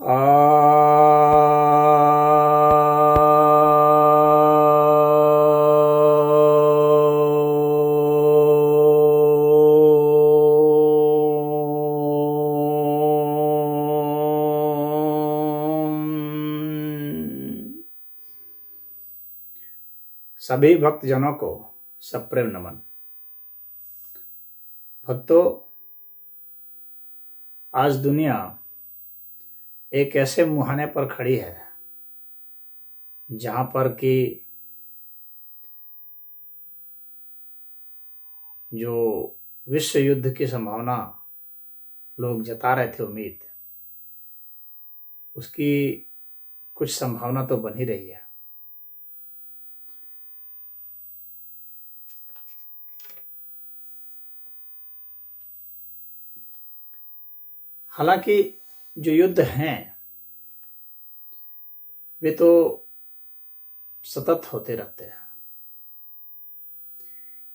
सभी भक्तजनों को सप्रेम नमन। भक्तों, आज दुनिया एक ऐसे मुहाने पर खड़ी है जहां पर कि जो विश्व युद्ध की संभावना लोग जता रहे थे, उम्मीद, उसकी कुछ संभावना तो बन ही रही है। हालांकि जो युद्ध हैं वे तो सतत होते रहते हैं,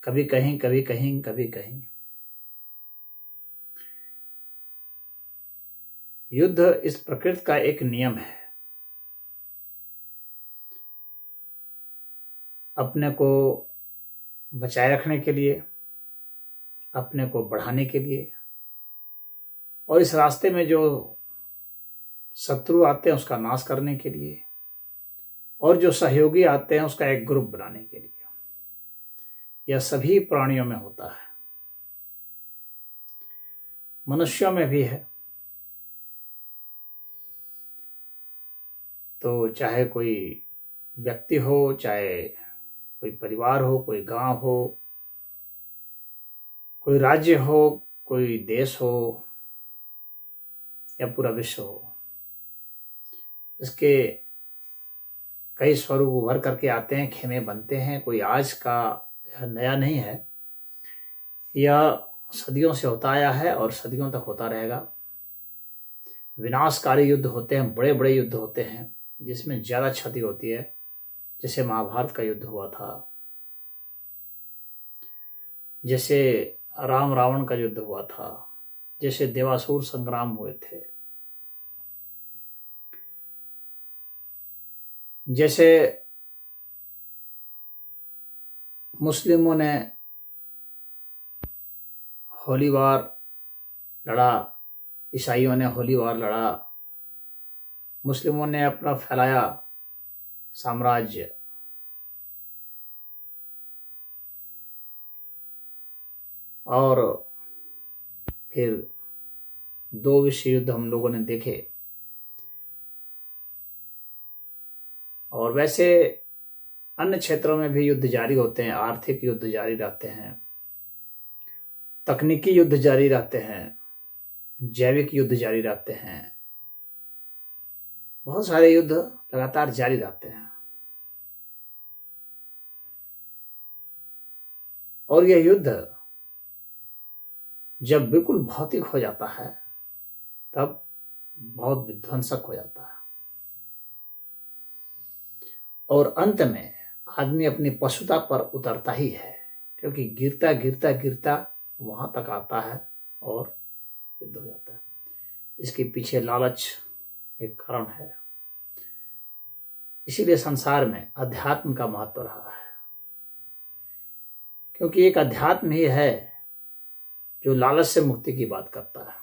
कभी कहीं कभी कहीं कभी कहीं। युद्ध इस प्रकृति का एक नियम है। अपने को बचाए रखने के लिए, अपने को बढ़ाने के लिए, और इस रास्ते में जो शत्रु आते हैं उसका नाश करने के लिए, और जो सहयोगी आते हैं उसका एक ग्रुप बनाने के लिए। यह सभी प्राणियों में होता है, मनुष्यों में भी है। तो चाहे कोई व्यक्ति हो, चाहे कोई परिवार हो, कोई गांव हो, कोई राज्य हो, कोई देश हो या पूरा विश्व हो, इसके कई स्वरूप उभर करके आते हैं, खेमे बनते हैं। कोई आज का नया नहीं है, यह सदियों से होता आया है और सदियों तक होता रहेगा। विनाशकारी युद्ध होते हैं, बड़े बड़े युद्ध होते हैं जिसमें ज़्यादा क्षति होती है, जैसे महाभारत का युद्ध हुआ था, जैसे राम रावण का युद्ध हुआ था, जैसे देवासुर संग्राम हुए थे, जैसे मुस्लिमों ने होली वार लड़ा, ईसाइयों ने होली वार लड़ा, मुस्लिमों ने अपना फैलाया साम्राज्य। और फिर 2 विश्व युद्ध हम लोगों ने देखे। और वैसे अन्य क्षेत्रों में भी युद्ध जारी होते हैं, आर्थिक युद्ध जारी रहते हैं, तकनीकी युद्ध जारी रहते हैं, जैविक युद्ध जारी रहते हैं, बहुत सारे युद्ध लगातार जारी रहते हैं। और यह युद्ध जब बिल्कुल भौतिक हो जाता है तब बहुत विध्वंसक हो जाता है, और अंत में आदमी अपनी पशुता पर उतरता ही है, क्योंकि गिरता गिरता गिरता वहां तक आता है और युद्ध हो जाता है। इसके पीछे लालच एक कारण है। इसीलिए संसार में अध्यात्म का महत्व रहा है, क्योंकि एक अध्यात्म ही है जो लालच से मुक्ति की बात करता है।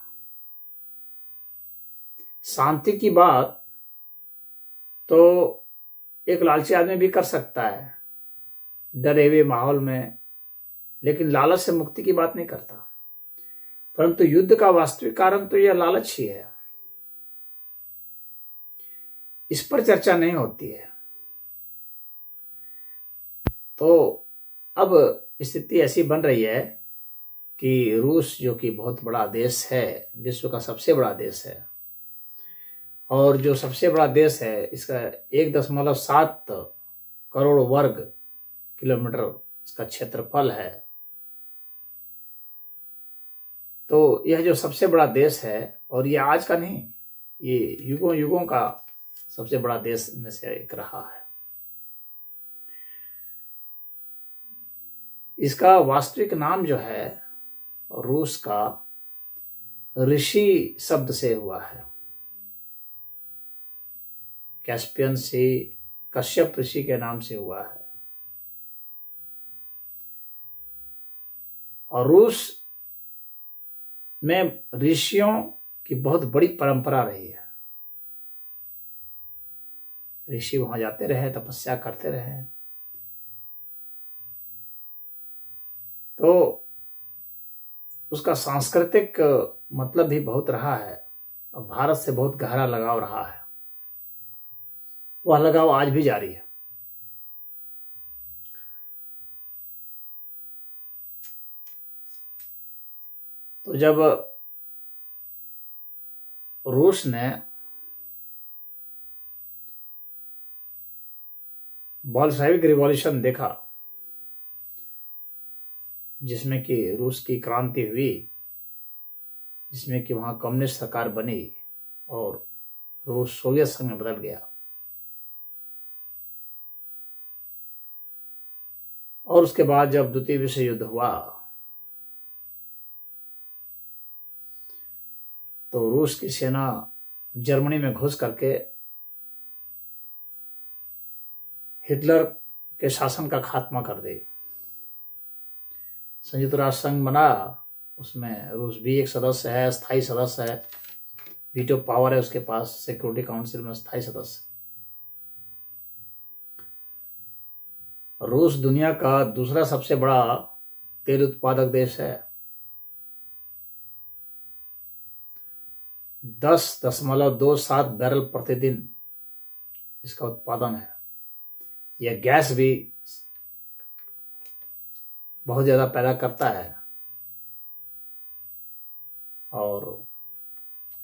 शांति की बात तो एक लालची आदमी भी कर सकता है डरे हुए माहौल में, लेकिन लालच से मुक्ति की बात नहीं करता। परंतु युद्ध का वास्तविक कारण तो यह लालच ही है। इस पर चर्चा नहीं होती है। तो अब स्थिति ऐसी बन रही है कि रूस, जो कि बहुत बड़ा देश है, विश्व का सबसे बड़ा देश है, और जो सबसे बड़ा देश है इसका 1.7 करोड़ वर्ग किलोमीटर इसका क्षेत्रफल है। तो यह जो सबसे बड़ा देश है, और ये आज का नहीं, ये युगों युगों का सबसे बड़ा देश में से एक रहा है। इसका वास्तविक नाम जो है रूस का ऋषि शब्द से हुआ है। कैस्पियन सी कश्यप ऋषि के नाम से हुआ है। और रूस में ऋषियों की बहुत बड़ी परंपरा रही है। ऋषि वहां जाते रहे, तपस्या करते रहे। तो उसका सांस्कृतिक मतलब भी बहुत रहा है और भारत से बहुत गहरा लगाव रहा है। वह लगाव आज भी जारी है। तो जब रूस ने बोल्शेविक रिवॉल्यूशन देखा, जिसमें कि रूस की क्रांति हुई, जिसमें कि वहाँ कम्युनिस्ट सरकार बनी और रूस सोवियत संघ में बदल गया, और उसके बाद जब द्वितीय विश्व युद्ध हुआ तो रूस की सेना जर्मनी में घुस करके हिटलर के शासन का खात्मा कर दी। संयुक्त राष्ट्र संघ बना, उसमें रूस भी एक सदस्य है, स्थायी सदस्य है, वीटो पावर है उसके पास, सिक्योरिटी काउंसिल में स्थायी सदस्य। रूस दुनिया का दूसरा सबसे बड़ा तेल उत्पादक देश है। 10.27 बैरल प्रतिदिन इसका उत्पादन है। यह गैस भी बहुत ज़्यादा पैदा करता है और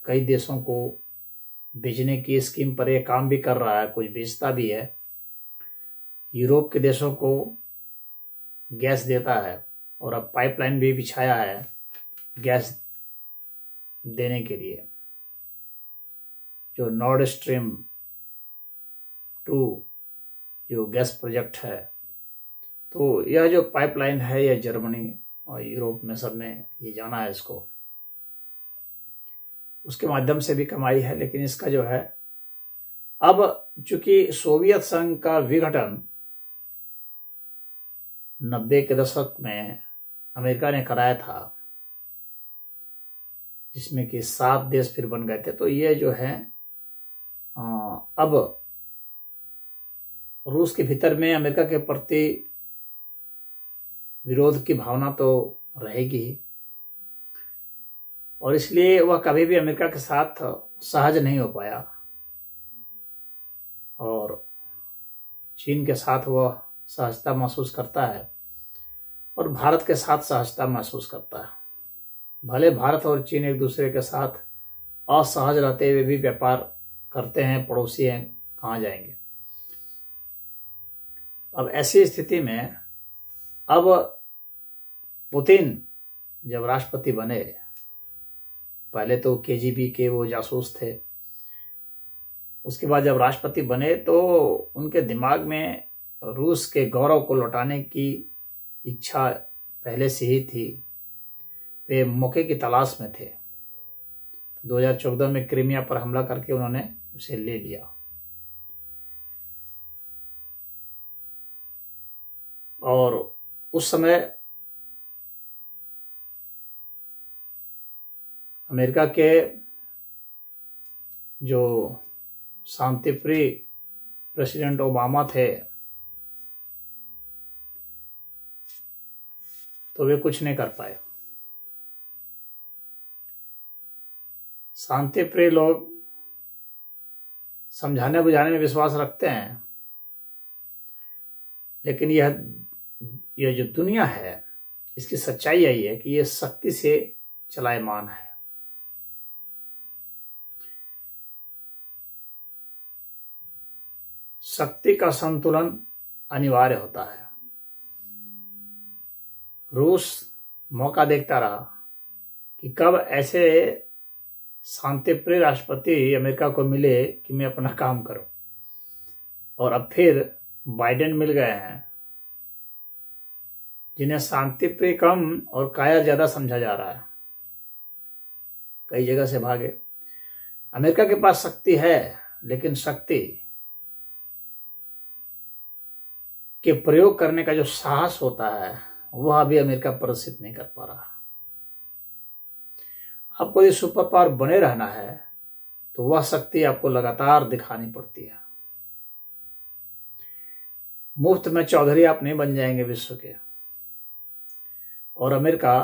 कई देशों को बेचने की स्कीम पर यह काम भी कर रहा है, कुछ बेचता भी है। यूरोप के देशों को गैस देता है और अब पाइपलाइन भी बिछाया है गैस देने के लिए, जो नॉर्ड स्ट्रीम 2 जो गैस प्रोजेक्ट है। तो यह जो पाइपलाइन है, यह जर्मनी और यूरोप में सब में ये जाना है इसको, उसके माध्यम से भी कमाई है। लेकिन इसका जो है, अब चूंकि सोवियत संघ का विघटन 90 के दशक में अमेरिका ने कराया था, जिसमें कि 7 देश फिर बन गए थे, तो ये जो है अब रूस के भीतर में अमेरिका के प्रति विरोध की भावना तो रहेगी ही, और इसलिए वह कभी भी अमेरिका के साथ सहज नहीं हो पाया और चीन के साथ वह सहजता महसूस करता है और भारत के साथ सहजता महसूस करता है। भले भारत और चीन एक दूसरे के साथ असहज रहते हुए भी व्यापार करते हैं, पड़ोसी हैं, कहाँ जाएंगे। अब ऐसी स्थिति में अब पुतिन जब राष्ट्रपति बने, पहले तो केजीबी के वो जासूस थे, उसके बाद जब राष्ट्रपति बने तो उनके दिमाग में रूस के गौरव को लौटाने की इच्छा पहले से ही थी। वे मौके की तलाश में थे। 2014 में क्रीमिया पर हमला करके उन्होंने उसे ले लिया और उस समय अमेरिका के जो शांतिप्रिय प्रेसिडेंट ओबामा थे, तो वे कुछ नहीं कर पाए। शांतिप्रिय लोग समझाने बुझाने में विश्वास रखते हैं, लेकिन यह जो दुनिया है, इसकी सच्चाई यही है कि यह शक्ति से चलायमान है। शक्ति का संतुलन अनिवार्य होता है। रूस मौका देखता रहा कि कब ऐसे शांतिप्रिय राष्ट्रपति अमेरिका को मिले कि मैं अपना काम करूं, और अब फिर बाइडेन मिल गए हैं, जिन्हें शांतिप्रिय कम और कायर ज्यादा समझा जा रहा है। कई जगह से भागे। अमेरिका के पास शक्ति है, लेकिन शक्ति के प्रयोग करने का जो साहस होता है वह अभी अमेरिका प्रदर्शित नहीं कर पा रहा। आपको यदि सुपर पावर बने रहना है तो वह शक्ति आपको लगातार दिखानी पड़ती है। मुफ्त में चौधरी आप नहीं बन जाएंगे विश्व के। और अमेरिका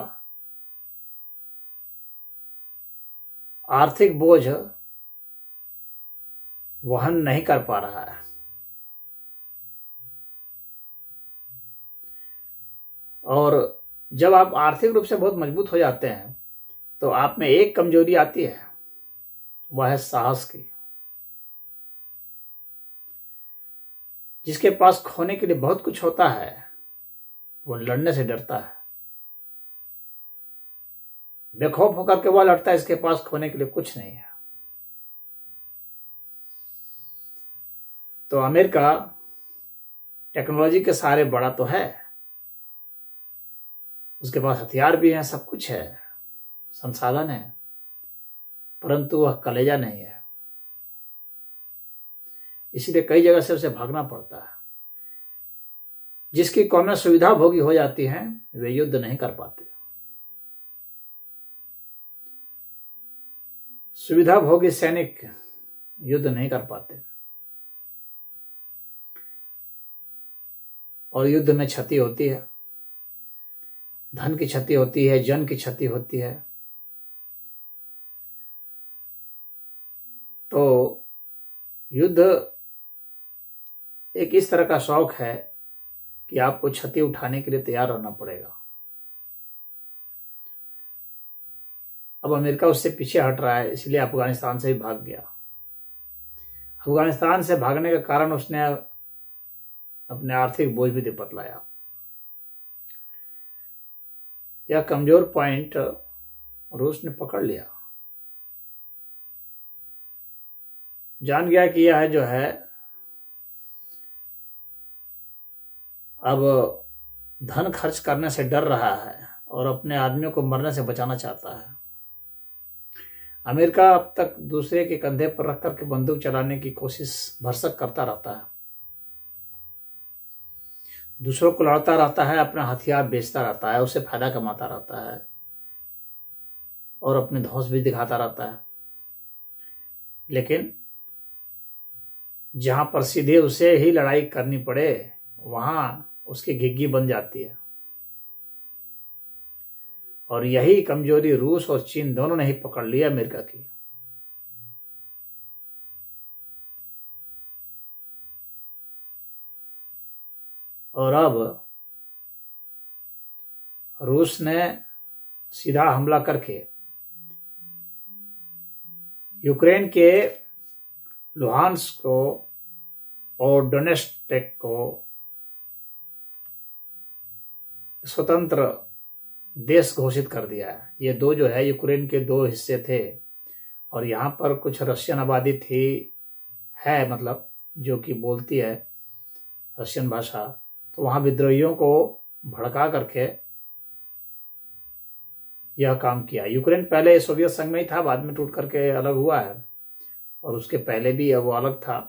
आर्थिक बोझ वहन नहीं कर पा रहा है। और जब आप आर्थिक रूप से बहुत मजबूत हो जाते हैं तो आप में एक कमजोरी आती है, वह है साहस की। जिसके पास खोने के लिए बहुत कुछ होता है वो लड़ने से डरता है। बेखौफ होकर के वह लड़ता है इसके पास खोने के लिए कुछ नहीं है। तो अमेरिका टेक्नोलॉजी के सहारे बड़ा तो है, उसके पास हथियार भी हैं, सब कुछ है, संसाधन है, परंतु वह कलेजा नहीं है। इसलिए कई जगह से उसे भागना पड़ता है। जिसकी कौमें सुविधा भोगी हो जाती हैं वे युद्ध नहीं कर पाते। सुविधा भोगी सैनिक युद्ध नहीं कर पाते और युद्ध में क्षति होती है, धन की क्षति होती है, जन की क्षति होती है। तो युद्ध एक इस तरह का शौक है कि आपको क्षति उठाने के लिए तैयार रहना पड़ेगा। अब अमेरिका उससे पीछे हट रहा है, इसलिए अफगानिस्तान से भी भाग गया। अफगानिस्तान से भागने का कारण उसने अपने आर्थिक बोझ भी बतलाया। यह कमजोर पॉइंट रूस ने पकड़ लिया, जान गया कि यह जो है अब धन खर्च करने से डर रहा है और अपने आदमियों को मरने से बचाना चाहता है। अमेरिका अब तक दूसरे के कंधे पर रख करके बंदूक चलाने की कोशिश भरसक करता रहता है, दूसरों को लड़ता रहता है, अपना हथियार बेचता रहता है, उससे फायदा कमाता रहता है और अपने धौंस भी दिखाता रहता है। लेकिन जहां पर सीधे उसे ही लड़ाई करनी पड़े वहां उसकी घिघी बन जाती है। और यही कमजोरी रूस और चीन दोनों ने ही पकड़ लिया अमेरिका की। और अब रूस ने सीधा हमला करके यूक्रेन के लुहांस्क को और डोनेस्क को स्वतंत्र देश घोषित कर दिया है। ये दो जो है यूक्रेन के दो हिस्से थे और यहाँ पर कुछ रशियन आबादी थी है, मतलब जो कि बोलती है रशियन भाषा। तो वहाँ विद्रोहियों को भड़का करके यह काम किया। यूक्रेन पहले सोवियत संघ में ही था, बाद में टूट करके अलग हुआ है और उसके पहले भी वो अलग था।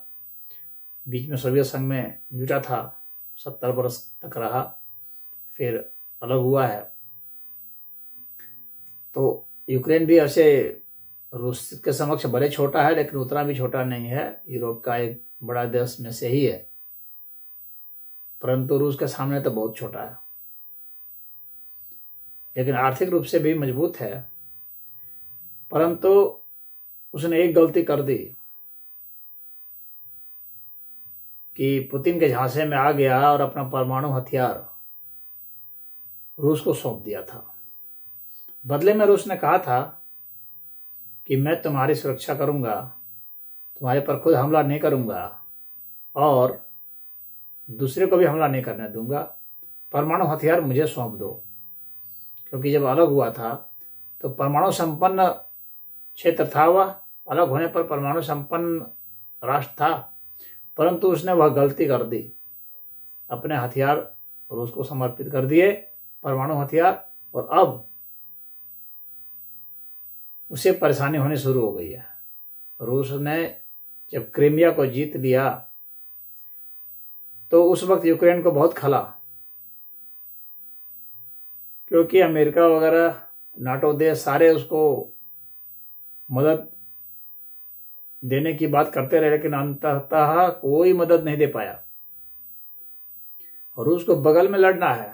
बीच में सोवियत संघ में जुटा था, 70 वर्ष तक रहा, फिर अलग हुआ है। तो यूक्रेन भी ऐसे रूस के समक्ष भले छोटा है लेकिन उतना भी छोटा नहीं है, यूरोप का एक बड़ा देश में से ही है, परंतु रूस के सामने तो बहुत छोटा है। लेकिन आर्थिक रूप से भी मजबूत है। परंतु उसने एक गलती कर दी कि पुतिन के झांसे में आ गया और अपना परमाणु हथियार रूस को सौंप दिया था। बदले में रूस ने कहा था कि मैं तुम्हारी सुरक्षा करूंगा, तुम्हारे पर खुद हमला नहीं करूंगा और दूसरे को भी हमला नहीं करने दूंगा, परमाणु हथियार मुझे सौंप दो। क्योंकि जब अलग हुआ था तो परमाणु संपन्न क्षेत्र था, वह अलग होने पर परमाणु संपन्न राष्ट्र था, परंतु उसने वह गलती कर दी, अपने हथियार रूस को समर्पित कर दिए, परमाणु हथियार। और अब उसे परेशानी होनी शुरू हो गई है। रूस ने जब क्रीमिया को जीत लिया तो उस वक्त यूक्रेन को बहुत खला, क्योंकि अमेरिका वगैरह नाटो देश सारे उसको मदद देने की बात करते रहे, लेकिन अंततः कोई मदद नहीं दे पाया। और रूस को बगल में लड़ना है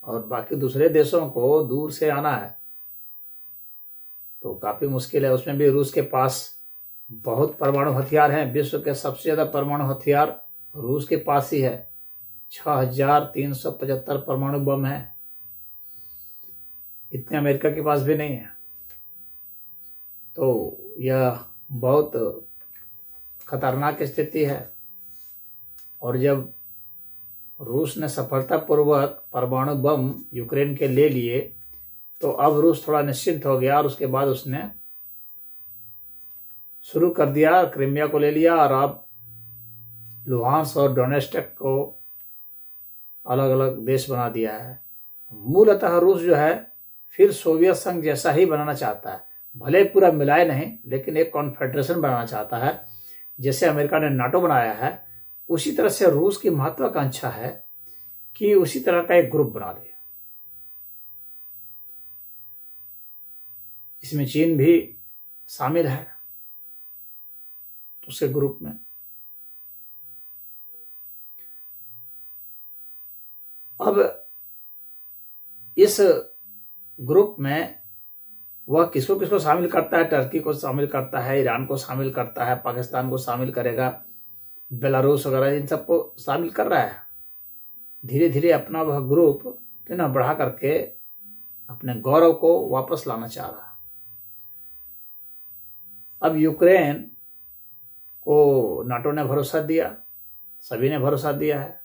और बाकी दूसरे देशों को दूर से आना है, तो काफी मुश्किल है। उसमें भी रूस के पास बहुत परमाणु हथियार हैं। विश्व के सबसे ज्यादा परमाणु हथियार रूस के पास ही है। 6375 परमाणु बम है। इतने अमेरिका के पास भी नहीं है। तो यह बहुत खतरनाक स्थिति है। और जब रूस ने सफलतापूर्वक परमाणु बम यूक्रेन के ले लिए, तो अब रूस थोड़ा निश्चिंत हो गया और उसके बाद उसने शुरू कर दिया, क्रीमिया को ले लिया और अब लुहांस और डोनेस्टक को अलग अलग देश बना दिया है। मूलतः रूस जो है फिर सोवियत संघ जैसा ही बनाना चाहता है, भले पूरा मिलाए नहीं, लेकिन एक कॉन्फेडरेशन बनाना चाहता है। जैसे अमेरिका ने नाटो बनाया है, उसी तरह से रूस की महत्वाकांक्षा है कि उसी तरह का एक ग्रुप बना ले। इसमें चीन भी शामिल है उसके ग्रुप में। अब इस ग्रुप में वह किसको किसको शामिल करता है? टर्की को शामिल करता है, ईरान को शामिल करता है, पाकिस्तान को शामिल करेगा, बेलारूस वगैरह इन सबको शामिल कर रहा है। धीरे धीरे अपना वह ग्रुप पुनः बढ़ा करके अपने गौरव को वापस लाना चाह रहा है। अब यूक्रेन को नाटो ने भरोसा दिया, सभी ने भरोसा दिया है।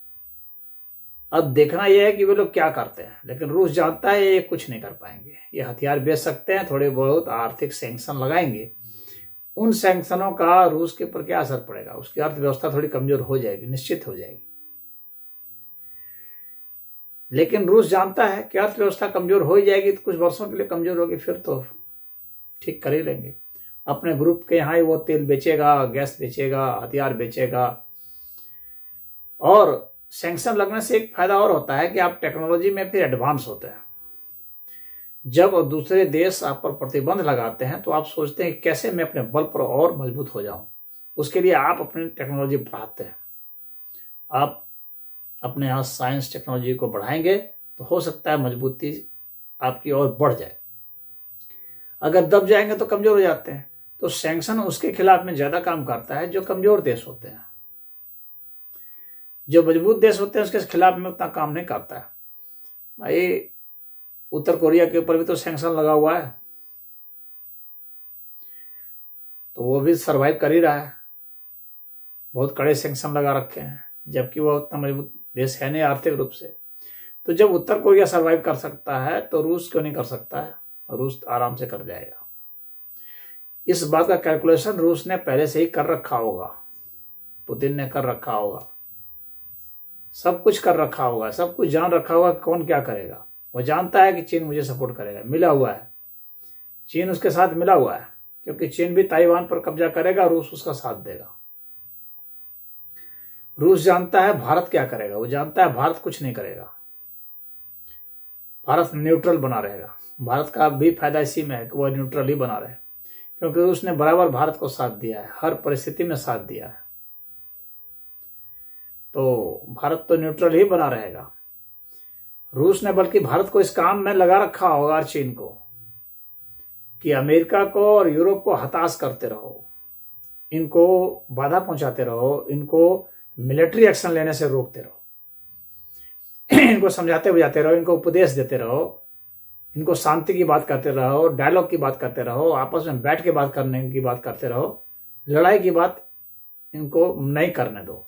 अब देखना यह है कि वे लोग क्या करते हैं, लेकिन रूस जानता है ये कुछ नहीं कर पाएंगे। ये हथियार बेच सकते हैं, थोड़े बहुत आर्थिक सैंक्शन लगाएंगे। उन सैंक्शनों का रूस के ऊपर क्या असर पड़ेगा? उसकी अर्थव्यवस्था थोड़ी कमजोर हो जाएगी, निश्चित हो जाएगी। लेकिन रूस जानता है कि अर्थव्यवस्था कमजोर हो ही जाएगी, तो कुछ वर्षों के लिए कमजोर होगी, फिर तो ठीक कर ही लेंगे। अपने ग्रुप के यहाँ ही वो तेल बेचेगा, गैस बेचेगा, हथियार बेचेगा। और सैंक्शन लगने से एक फायदा और होता है कि आप टेक्नोलॉजी में फिर एडवांस होते हैं। जब दूसरे देश आप पर प्रतिबंध लगाते हैं, तो आप सोचते हैं कैसे मैं अपने बल पर और मजबूत हो जाऊं। उसके लिए आप अपनी टेक्नोलॉजी बढ़ाते हैं। आप अपने यहाँ साइंस टेक्नोलॉजी को बढ़ाएंगे तो हो सकता है मजबूती आपकी और बढ़ जाए। अगर दब जाएंगे तो कमजोर हो जाते हैं। तो सैंक्शन उसके खिलाफ में ज्यादा काम करता है जो कमजोर देश होते हैं। जो मजबूत देश होते हैं उसके खिलाफ में उतना काम नहीं करता है। भाई उत्तर कोरिया के ऊपर भी तो सैंक्शन लगा हुआ है, तो वो भी सरवाइव कर ही रहा है। बहुत कड़े सैंक्शन लगा रखे हैं, जबकि वह उतना मजबूत देश है नहीं आर्थिक रूप से। तो जब उत्तर कोरिया सरवाइव कर सकता है तो रूस क्यों नहीं कर सकता है? रूस आराम से कर जाएगा। इस बात का कैलकुलेशन रूस ने पहले से ही कर रखा होगा, पुतिन ने कर रखा होगा, सब कुछ कर रखा होगा, सब कुछ जान रखा होगा कौन क्या करेगा। वो जानता है कि चीन मुझे सपोर्ट करेगा, मिला हुआ है, चीन उसके साथ मिला हुआ है, क्योंकि चीन भी ताइवान पर कब्जा करेगा, रूस उसका साथ देगा। रूस जानता है भारत क्या करेगा, वो जानता है भारत कुछ नहीं करेगा, भारत न्यूट्रल बना रहेगा। भारत का भी फायदा इसी में है कि वह न्यूट्रल ही बना रहे, क्योंकि उसने बराबर भारत को साथ दिया है, हर परिस्थिति में साथ दिया है। तो भारत तो न्यूट्रल ही बना रहेगा। रूस ने बल्कि भारत को इस काम में लगा रखा होगा और चीन को, कि अमेरिका को और यूरोप को हताश करते रहो, इनको बाधा पहुंचाते रहो, इनको मिलिट्री एक्शन लेने से रोकते रहो, इनको समझाते बुझाते रहो, इनको उपदेश देते रहो, इनको शांति की बात करते रहो, डायलॉग की बात करते रहो, आपस में बैठ के बात करने की बात करते रहो, लड़ाई की बात इनको नहीं करने दो।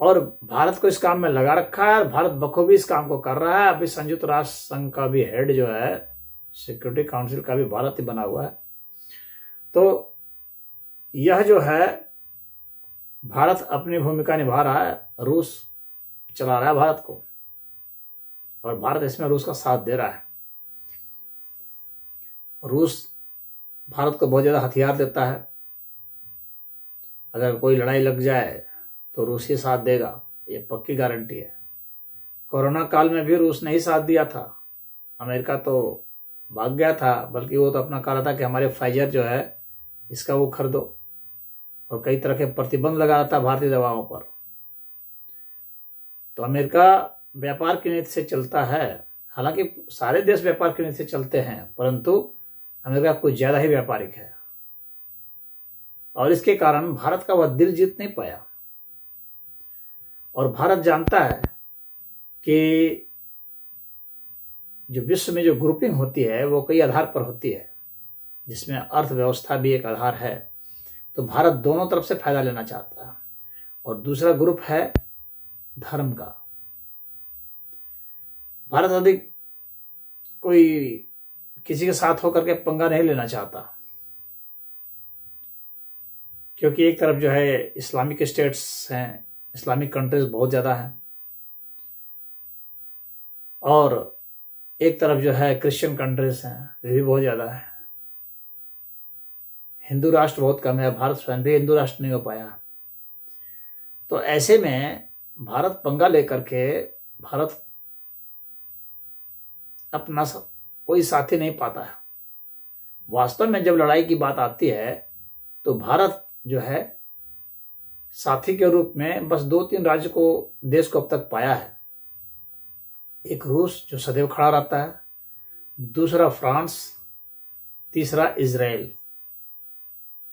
और भारत को इस काम में लगा रखा है और भारत बखूबी इस काम को कर रहा है। अभी संयुक्त राष्ट्र संघ का भी हेड जो है, सिक्योरिटी काउंसिल का भी भारत ही बना हुआ है। तो यह जो है, भारत अपनी भूमिका निभा रहा है, रूस चला रहा है भारत को, और भारत इसमें रूस का साथ दे रहा है। रूस भारत को बहुत ज्यादा हथियार देता है। अगर कोई लड़ाई लग जाए तो रूस ही साथ देगा, ये पक्की गारंटी है। कोरोना काल में भी रूस ने ही साथ दिया था। अमेरिका तो भाग गया था, बल्कि वो तो अपना कह रहा था कि हमारे फाइजर जो है इसका वो खरीदो, और कई तरह के प्रतिबंध लगा रहा था भारतीय दवाओं पर। तो अमेरिका व्यापार की नीति से चलता है। हालांकि सारे देश व्यापार की नीति से चलते हैं, परंतु अमेरिका कुछ ज़्यादा ही व्यापारिक है, और इसके कारण भारत का वह दिल जीत नहीं पाया। और भारत जानता है कि जो विश्व में जो ग्रुपिंग होती है वो कई आधार पर होती है, जिसमें अर्थव्यवस्था भी एक आधार है। तो भारत दोनों तरफ से फायदा लेना चाहता है। और दूसरा ग्रुप है धर्म का। भारत अधिक कोई किसी के साथ होकर के पंगा नहीं लेना चाहता, क्योंकि एक तरफ जो है इस्लामिक स्टेट्स हैं, इस्लामिक कंट्रीज बहुत ज़्यादा हैं, और एक तरफ जो है क्रिश्चियन कंट्रीज हैं, वे भी बहुत ज़्यादा है। हिंदू राष्ट्र बहुत कम है, भारत स्वयं भी हिंदू राष्ट्र नहीं हो पाया। तो ऐसे में भारत पंगा लेकर के भारत अपना कोई साथी नहीं पाता है। वास्तव में जब लड़ाई की बात आती है तो भारत जो है साथी के रूप में बस 2-3 राज्य को, देश को अब तक पाया है। एक रूस जो सदैव खड़ा रहता है, दूसरा फ्रांस, तीसरा इजराइल।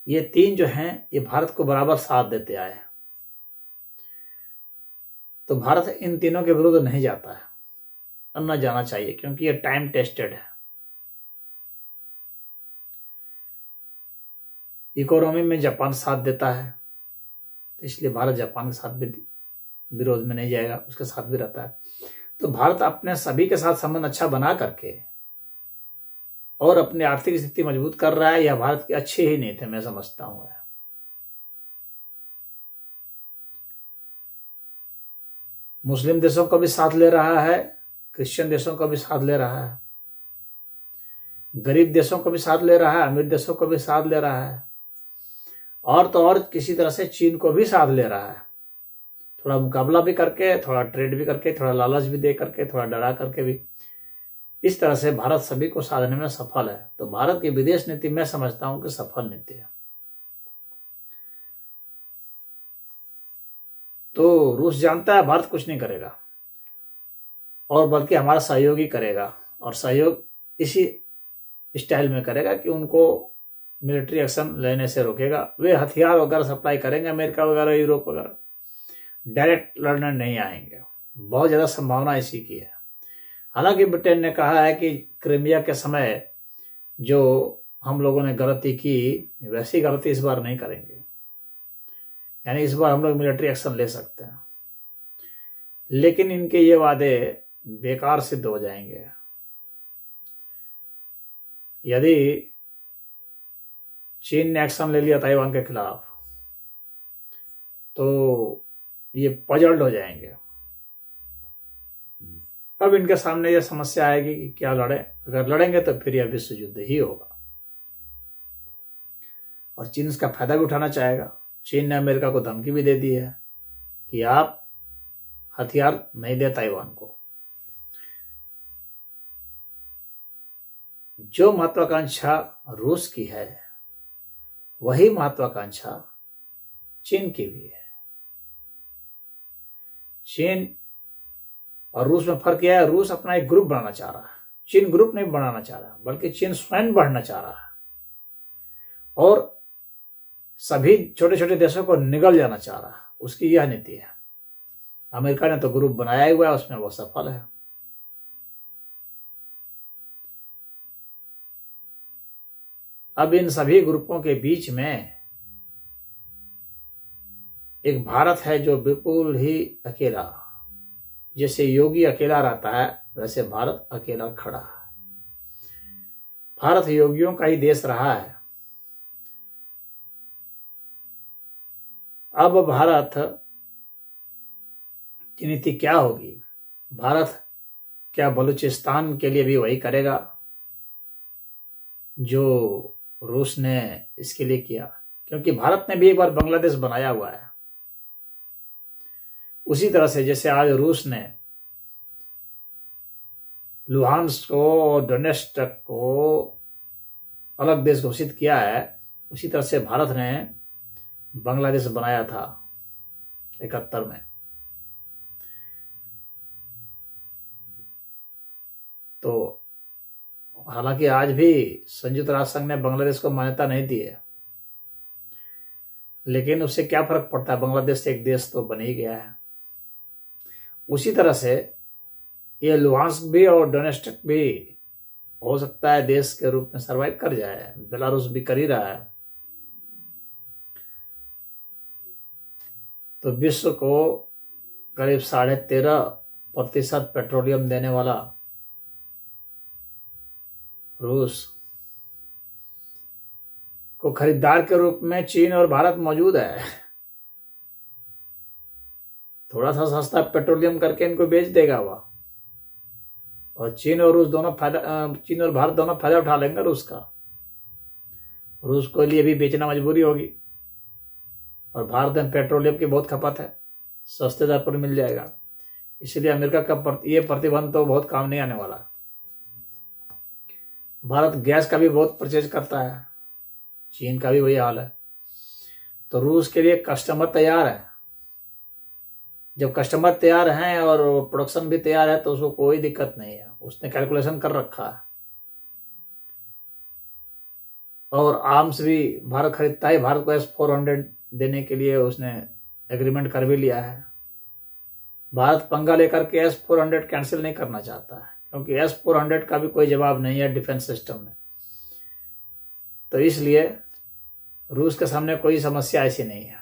ये 3 जो हैं ये भारत को बराबर साथ देते आए हैं। तो भारत इन तीनों के विरुद्ध नहीं जाता है, और न जाना चाहिए, क्योंकि ये टाइम टेस्टेड है। इकोनॉमी में जापान साथ देता है, इसलिए भारत जापान के साथ भी विरोध में नहीं जाएगा, उसके साथ भी रहता है। तो भारत अपने सभी के साथ संबंध अच्छा बना करके और अपनी आर्थिक स्थिति मजबूत कर रहा है। यह भारत की अच्छी ही नीति है, मैं समझता हूं। मुस्लिम देशों को भी साथ ले रहा है, क्रिश्चियन देशों को भी साथ ले रहा है, गरीब देशों को भी साथ ले रहा है, अमीर देशों को भी साथ ले रहा है, और तो और किसी तरह से चीन को भी साथ ले रहा है। थोड़ा मुकाबला भी करके, थोड़ा ट्रेड भी करके, थोड़ा लालच भी दे करके, थोड़ा डरा करके भी। इस तरह से भारत सभी को साधने में सफल है। तो भारत की विदेश नीति मैं समझता हूं कि सफल नीति है। तो रूस जानता है भारत कुछ नहीं करेगा, और बल्कि हमारा सहयोग ही करेगा, और सहयोग इसी स्टाइल में करेगा कि उनको मिलिट्री एक्शन लेने से रोकेगा। वे हथियार वगैरह सप्लाई करेंगे, अमेरिका वगैरह, यूरोप वगैरह, डायरेक्ट लड़ने नहीं आएंगे। बहुत ज़्यादा संभावना इसी की है। हालांकि ब्रिटेन ने कहा है कि क्रीमिया के समय जो हम लोगों ने गलती की, वैसी गलती इस बार नहीं करेंगे, यानी इस बार हम लोग मिलिट्री एक्शन ले सकते हैं। लेकिन इनके ये वादे बेकार सिद्ध हो जाएंगे। यदि चीन ने एक्शन ले लिया ताइवान के खिलाफ, तो ये पजल्ड हो जाएंगे। अब इनके सामने ये समस्या आएगी कि क्या लड़ें। अगर लड़ेंगे तो फिर यह विश्व युद्ध ही होगा, और चीन इसका फायदा भी उठाना चाहेगा। चीन ने अमेरिका को धमकी भी दे दी है कि आप हथियार नहीं दे ताइवान को। जो महत्वाकांक्षा रूस की है वही महत्वाकांक्षा चीन की भी है। चीन और रूस में फर्क यह है, रूस अपना एक ग्रुप बनाना चाह रहा है, चीन ग्रुप नहीं बनाना चाह रहा, बल्कि चीन स्वयं बढ़ना चाह रहा है और सभी छोटे छोटे देशों को निगल जाना चाह रहा है। उसकी यह नीति है। अमेरिका ने तो ग्रुप बनाया ही हुआ है, उसमें वो सफल है। अब इन सभी ग्रुपों के बीच में एक भारत है जो बिल्कुल ही अकेला, जैसे योगी अकेला रहता है वैसे भारत अकेला खड़ा है। भारत योगियों का ही देश रहा है। अब भारत की नीति क्या होगी? भारत क्या बलूचिस्तान के लिए भी वही करेगा जो रूस ने इसके लिए किया? क्योंकि भारत ने भी एक बार बांग्लादेश बनाया हुआ है, उसी तरह से जैसे आज रूस ने लुहांस्क को और डोनेट्स्क को अलग देश घोषित किया है, उसी तरह से भारत ने बांग्लादेश बनाया था 71 में। तो हालांकि आज भी संयुक्त राष्ट्र संघ ने बांग्लादेश को मान्यता नहीं दी है, लेकिन उससे क्या फर्क पड़ता है, बांग्लादेश एक देश तो बन ही गया है। उसी तरह से ये लुहांस्क भी और डोनेट्स्क भी हो सकता है देश के रूप में सरवाइव कर जाए। बेलारूस भी कर ही रहा है। तो विश्व को करीब 13.5% पेट्रोलियम देने वाला रूस को खरीदार के रूप में चीन और भारत मौजूद है। थोड़ा सा सस्ता पेट्रोलियम करके इनको बेच देगा वह, और चीन और भारत दोनों फायदा उठा लेंगे रूस का। रूस को लिए भी बेचना मजबूरी होगी, और भारत में पेट्रोलियम की बहुत खपत है, सस्ते दर पर मिल जाएगा। इसलिए अमेरिका का ये प्रतिबंध तो बहुत काम नहीं आने वाला। भारत गैस का भी बहुत परचेज करता है, चीन का भी वही हाल है। तो रूस के लिए कस्टमर तैयार है। जब कस्टमर तैयार हैं और प्रोडक्शन भी तैयार है तो उसको कोई दिक्कत नहीं है, उसने कैलकुलेशन कर रखा है। और आर्म्स भी भारत खरीदता है, भारत को S-400 देने के लिए उसने एग्रीमेंट कर भी लिया है। भारत पंगा लेकर के S-400 कैंसिल नहीं करना चाहता है, क्योंकि S-400 का भी कोई जवाब नहीं है डिफेंस सिस्टम में। तो इसलिए रूस के सामने कोई समस्या ऐसी नहीं है।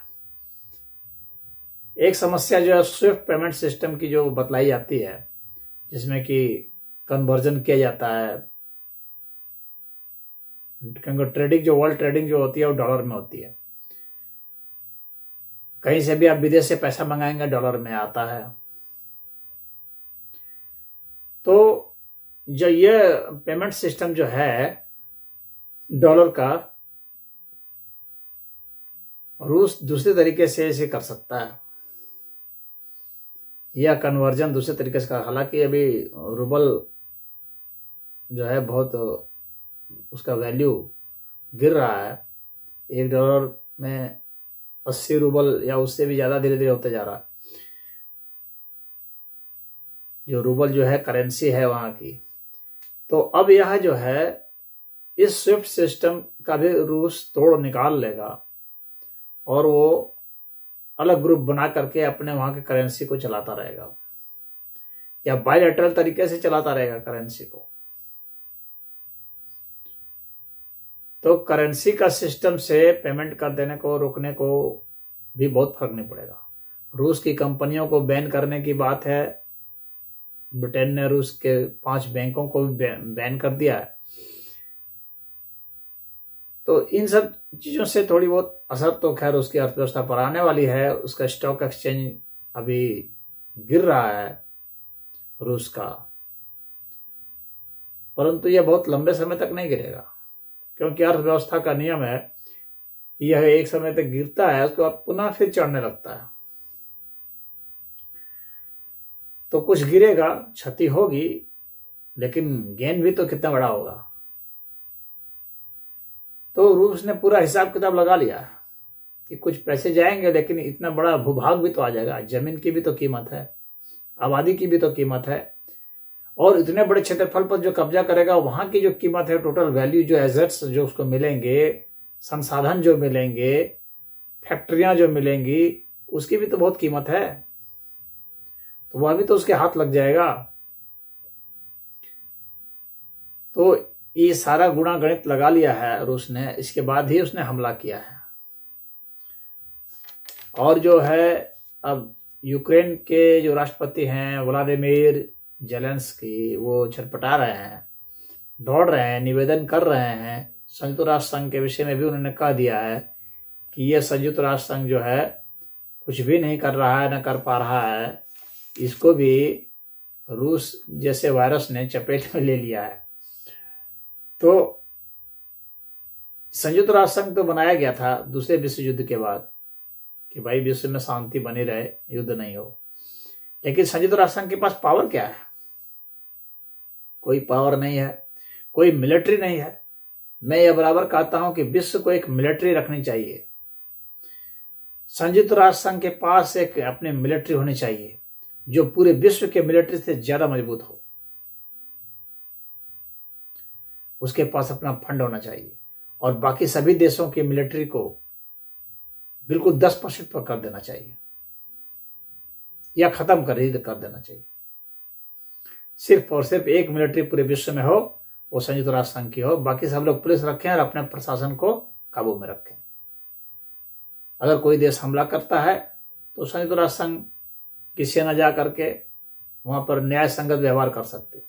एक समस्या जो है स्विफ्ट पेमेंट सिस्टम की जो बतलाई जाती है, जिसमें कि कन्वर्जन किया जाता है, क्योंकि ट्रेडिंग जो वर्ल्ड ट्रेडिंग जो होती है वो डॉलर में होती है। कहीं से भी आप विदेश से पैसा मंगाएंगे डॉलर में आता है। तो जो ये पेमेंट सिस्टम जो है डॉलर का, रूस दूसरे तरीके से इसे कर सकता है, या कन्वर्जन दूसरे तरीके से कर। हालांकि अभी रूबल जो है बहुत उसका वैल्यू गिर रहा है, $1 में 80 रूबल या उससे भी ज़्यादा धीरे धीरे होते जा रहा है। जो रूबल जो है करेंसी है वहाँ की। तो अब यह जो है इस स्विफ्ट सिस्टम का भी रूस तोड़ निकाल लेगा, और वो अलग ग्रुप बना करके अपने वहाँ के करेंसी को चलाता रहेगा, या बायलैटरल तरीके से चलाता रहेगा करेंसी को। तो करेंसी का सिस्टम से पेमेंट कर देने को रोकने को भी बहुत फर्क नहीं पड़ेगा। रूस की कंपनियों को बैन करने की बात है, ब्रिटेन ने रूस के 5 बैंकों को भी बैन कर दिया है। तो इन सब चीज़ों से थोड़ी बहुत असर तो खैर उसकी अर्थव्यवस्था पर आने वाली है। उसका स्टॉक एक्सचेंज अभी गिर रहा है रूस का, परंतु यह बहुत लंबे समय तक नहीं गिरेगा, क्योंकि अर्थव्यवस्था का नियम है यह एक समय तक गिरता है, उसके बाद पुनः फिर चढ़ने लगता है। तो कुछ गिरेगा, क्षति होगी, लेकिन गेन भी तो कितना बड़ा होगा। तो रूस ने पूरा हिसाब किताब लगा लिया कि कुछ पैसे जाएंगे, लेकिन इतना बड़ा भूभाग भी तो आ जाएगा। जमीन की भी तो कीमत है, आबादी की भी तो कीमत है, और इतने बड़े क्षेत्रफल पर जो कब्जा करेगा वहां की जो कीमत है, टोटल वैल्यू, जो एसेट्स जो उसको मिलेंगे, संसाधन जो मिलेंगे, फैक्ट्रियां जो मिलेंगी, उसकी भी तो बहुत कीमत है। तो वह भी तो उसके हाथ लग जाएगा। तो ये सारा गुणा गणित लगा लिया है रूस ने, इसके बाद ही उसने हमला किया है। और जो है अब यूक्रेन के जो राष्ट्रपति हैं व्लादिमीर जेलेंस्की, वो छटपटा रहे हैं, दौड़ रहे हैं, निवेदन कर रहे हैं। संयुक्त राष्ट्र संघ के विषय में भी उन्होंने कह दिया है कि ये संयुक्त राष्ट्र संघ जो है कुछ भी नहीं कर रहा है, न कर पा रहा है। इसको भी रूस जैसे वायरस ने चपेट में ले लिया है। तो संयुक्त राष्ट्र संघ तो बनाया गया था दूसरे विश्व युद्ध के बाद कि भाई विश्व में शांति बनी रहे, युद्ध नहीं हो। लेकिन संयुक्त राष्ट्र संघ के पास पावर क्या है? कोई पावर नहीं है, कोई मिलिट्री नहीं है। मैं यह बराबर कहता हूं कि विश्व को एक मिलिट्री रखनी चाहिए। संयुक्त राष्ट्र संघ के पास एक अपनी मिलिट्री होनी चाहिए जो पूरे विश्व के मिलिट्री से ज्यादा मजबूत हो। उसके पास अपना फंड होना चाहिए और बाकी सभी देशों की मिलिट्री को बिल्कुल 10% पर कर देना चाहिए या खत्म कर देना चाहिए। सिर्फ और सिर्फ एक मिलिट्री पूरे विश्व में हो, वो संयुक्त राष्ट्र संघ की हो। बाकी सब लोग पुलिस रखें और अपने प्रशासन को काबू में रखें। अगर कोई देश हमला करता है तो संयुक्त राष्ट्र संघ की सेना जा करके वहां पर न्याय संगत व्यवहार कर सकते।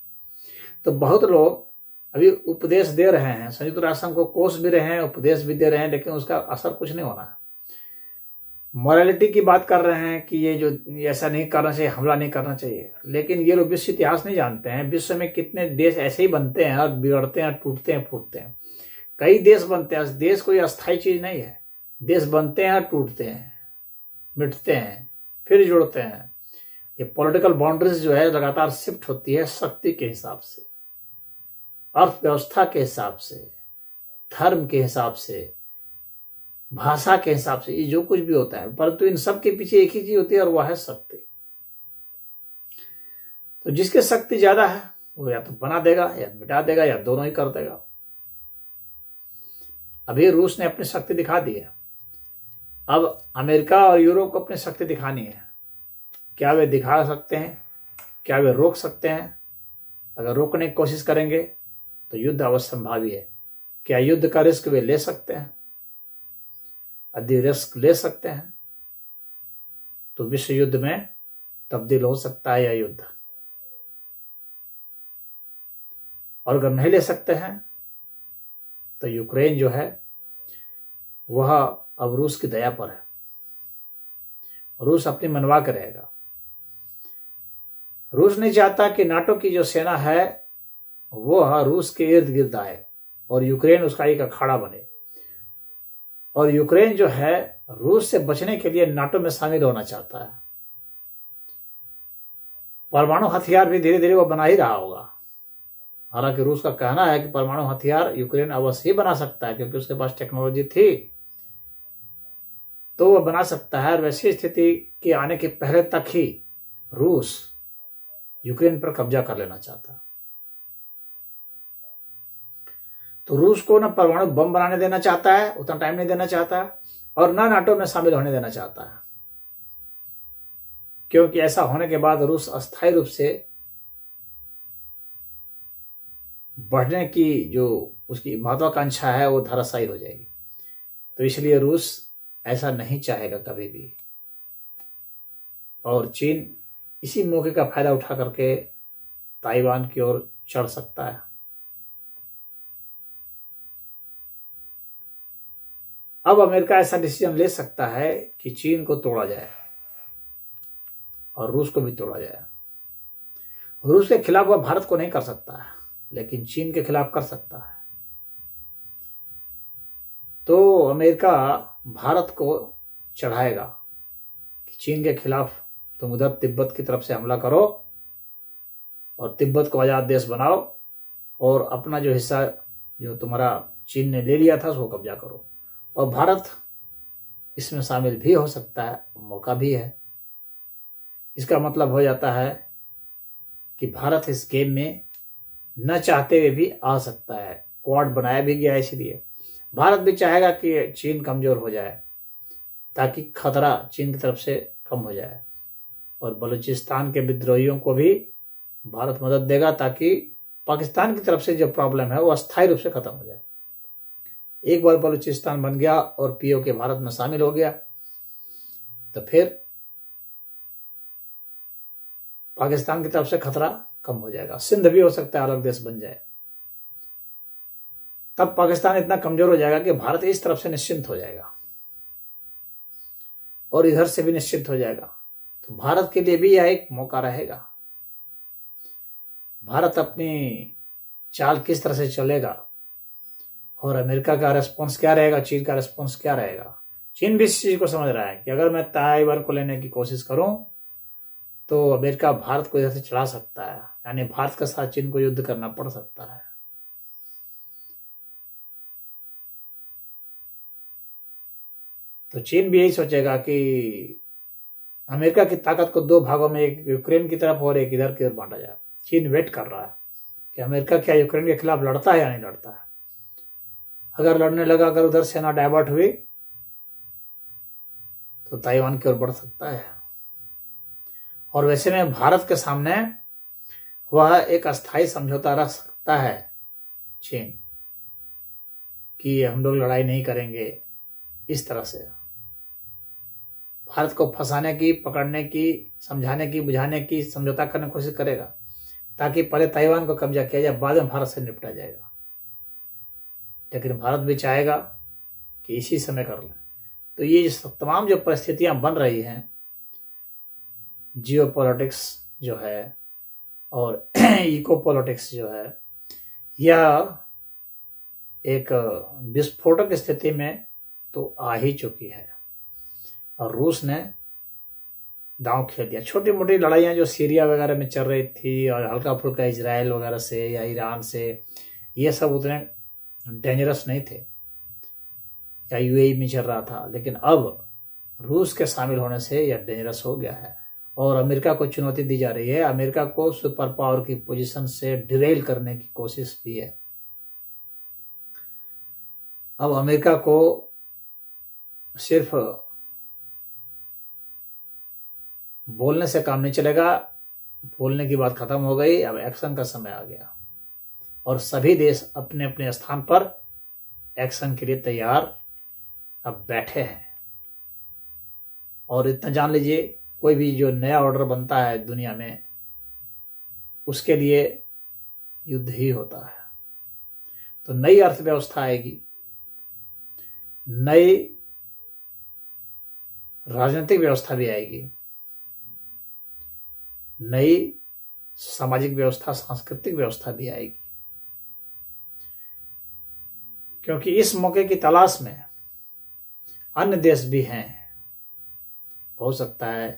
तो बहुत लोग अभी उपदेश दे रहे हैं, संयुक्त राष्ट्र संघ को कोस भी रहे हैं, उपदेश भी दे रहे हैं, लेकिन उसका असर कुछ नहीं होना है। मॉरलिटी की बात कर रहे हैं कि ये जो ऐसा नहीं करना चाहिए, हमला नहीं करना चाहिए, लेकिन ये लोग विश्व इतिहास नहीं जानते हैं। विश्व में कितने देश ऐसे ही बनते हैं और बिगड़ते हैं, टूटते हैं, फूटते हैं। कई देश बनते हैं। देश कोई अस्थायी चीज नहीं है। देश बनते हैं, टूटते हैं, मिटते हैं, फिर जुड़ते हैं। ये पॉलिटिकल बाउंड्रीज जो है लगातार शिफ्ट होती है शक्ति के हिसाब से, अर्थव्यवस्था के हिसाब से, धर्म के हिसाब से, भाषा के हिसाब से, ये जो कुछ भी होता है, परंतु इन सब के पीछे एक ही चीज होती है और वह है शक्ति। तो जिसके शक्ति ज्यादा है वो या तो बना देगा या मिटा देगा या दोनों ही कर देगा। अभी रूस ने अपनी शक्ति दिखा दी है, अब अमेरिका और यूरोप को अपनी शक्ति दिखानी है। क्या वे दिखा सकते हैं? क्या वे रोक सकते हैं? अगर रोकने की कोशिश करेंगे तो युद्ध अवश्य संभावी है। क्या युद्ध का रिस्क वे ले सकते हैं? यदि रिस्क ले सकते हैं तो विश्व युद्ध में तब्दील हो सकता है यह युद्ध। और अगर नहीं ले सकते हैं तो यूक्रेन जो है वह अब रूस की दया पर है। रूस अपनी मनवा के रहेगा। रूस नहीं चाहता कि नाटो की जो सेना है वो रूस के इर्द गिर्द आए और यूक्रेन उसका एक अखाड़ा बने। और यूक्रेन जो है रूस से बचने के लिए नाटो में शामिल होना चाहता है। परमाणु हथियार भी धीरे धीरे वो बना ही रहा होगा। हालांकि रूस का कहना है कि परमाणु हथियार यूक्रेन अवश्य ही बना सकता है क्योंकि उसके पास टेक्नोलॉजी थी, तो वह बना सकता है। और वैसी स्थिति के आने के पहले तक ही रूस यूक्रेन पर कब्जा कर लेना चाहता है। तो रूस को ना परमाणु बम बनाने देना चाहता है, उतना टाइम नहीं देना चाहता, और ना नाटो में शामिल होने देना चाहता है, क्योंकि ऐसा होने के बाद रूस अस्थायी रूप से बढ़ने की जो उसकी महत्वाकांक्षा है वो धराशायी हो जाएगी। तो इसलिए रूस ऐसा नहीं चाहेगा कभी भी। और चीन इसी मौके का फायदा उठा करके ताइवान की ओर चढ़ सकता है। अब अमेरिका ऐसा डिसीजन ले सकता है कि चीन को तोड़ा जाए और रूस को भी तोड़ा जाए। रूस के खिलाफ वह भारत को नहीं कर सकता है, लेकिन चीन के खिलाफ कर सकता है। तो अमेरिका भारत को चढ़ाएगा कि चीन के खिलाफ तुम उधर तिब्बत की तरफ से हमला करो और तिब्बत को आजाद देश बनाओ और अपना जो हिस्सा जो तुम्हारा चीन ने ले लिया था उसको कब्जा करो। और भारत इसमें शामिल भी हो सकता है, मौका भी है। इसका मतलब हो जाता है कि भारत इस गेम में न चाहते हुए भी आ सकता है। क्वाड बनाया भी गया, इसलिए भारत भी चाहेगा कि चीन कमजोर हो जाए ताकि खतरा चीन की तरफ से कम हो जाए। और बलूचिस्तान के विद्रोहियों को भी भारत मदद देगा ताकि पाकिस्तान की तरफ से जो प्रॉब्लम है वो अस्थायी रूप से खत्म हो जाए। एक बार बलूचिस्तान बन गया और पीओके भारत में शामिल हो गया तो फिर पाकिस्तान की तरफ से खतरा कम हो जाएगा। सिंध भी हो सकता है अलग देश बन जाए। तब पाकिस्तान इतना कमजोर हो जाएगा कि भारत इस तरफ से निश्चिंत हो जाएगा और इधर से भी निश्चिंत हो जाएगा। तो भारत के लिए भी यह एक मौका रहेगा। भारत अपनी चाल किस तरह से चलेगा और अमेरिका का रेस्पॉन्स क्या रहेगा, चीन का रेस्पॉन्स क्या रहेगा। चीन भी इस चीज को समझ रहा है कि अगर मैं ताइवान को लेने की कोशिश करूं तो अमेरिका भारत को इधर से चढ़ा सकता है, यानी भारत के साथ चीन को युद्ध करना पड़ सकता है। तो चीन भी यही सोचेगा कि अमेरिका की ताकत को दो भागों में, एक यूक्रेन की तरफ और एक इधर की तरफ बांटा जाए। चीन वेट कर रहा है कि अमेरिका क्या यूक्रेन के खिलाफ लड़ता है या नहीं लड़ता है। अगर लड़ने लगा, अगर उधर सेना डाइवर्ट हुई तो ताइवान की ओर बढ़ सकता है। और वैसे में भारत के सामने वह एक अस्थायी समझौता रख सकता है चीन, कि हम लोग लड़ाई नहीं करेंगे। इस तरह से भारत को फंसाने की, पकड़ने की, समझाने की, बुझाने की, समझौता करने की कोशिश करेगा, ताकि पहले ताइवान को कब्जा किया जाए, बाद में भारत से निपटा जाएगा। लेकिन भारत भी चाहेगा कि इसी समय कर लें। तो ये तमाम जो परिस्थितियां बन रही हैं, जियो पॉलिटिक्स जो है और इको पॉलिटिक्स जो है, यह एक विस्फोटक स्थिति में तो आ ही चुकी है। और रूस ने दांव खेल दिया। छोटी मोटी लड़ाइयाँ जो सीरिया वगैरह में चल रही थी और हल्का फुल्का इजराइल वगैरह से या ईरान से, ये सब उतने डेंजरस नहीं थे, या यूएई में चल रहा था। लेकिन अब रूस के शामिल होने से यह डेंजरस हो गया है और अमेरिका को चुनौती दी जा रही है। अमेरिका को सुपर पावर की पोजीशन से डिरेल करने की कोशिश भी है। अब अमेरिका को सिर्फ बोलने से काम नहीं चलेगा, बोलने की बात खत्म हो गई, अब एक्शन का समय आ गया और सभी देश अपने अपने स्थान पर एक्शन के लिए तैयार अब बैठे हैं। और इतना जान लीजिए, कोई भी जो नया ऑर्डर बनता है दुनिया में, उसके लिए युद्ध ही होता है। तो नई अर्थव्यवस्था आएगी, नई राजनीतिक व्यवस्था भी आएगी, नई सामाजिक व्यवस्था, सांस्कृतिक व्यवस्था भी आएगी। क्योंकि इस मौके की तलाश में अन्य देश भी हैं। हो सकता है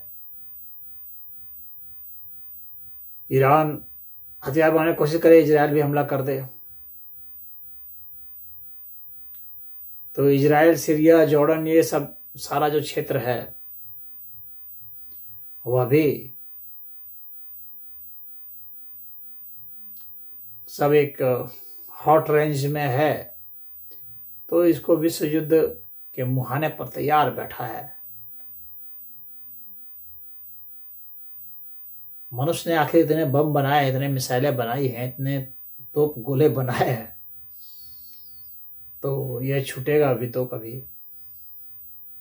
ईरान हथियार बनाने की कोशिश करे, इजराइल भी हमला कर दे, तो इजराइल, सीरिया, जॉर्डन, ये सब सारा जो क्षेत्र है वह भी सब एक हॉट रेंज में है। तो इसको विश्व युद्ध के मुहाने पर तैयार बैठा है। मनुष्य ने आखिर इतने बम बनाए, इतने मिसाइलें बनाई हैं, इतने तोप गोले बनाए हैं, तो यह छूटेगा भी तो कभी।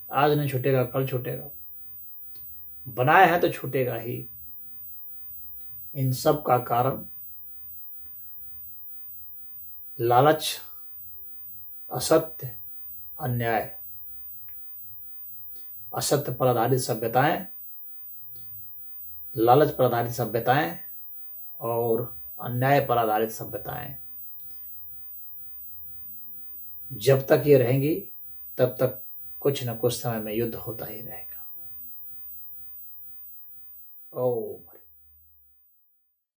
आज नहीं छूटेगा, कल छूटेगा। बनाए हैं तो छूटेगा ही। इन सब का कारण लालच, असत्य, अन्याय, असत्य पर आधारित सभ्यताएं, लालच पर आधारित सभ्यताएं और अन्याय पर आधारित सभ्यताएं, जब तक ये रहेंगी तब तक कुछ न कुछ समय में युद्ध होता ही रहेगा। ओ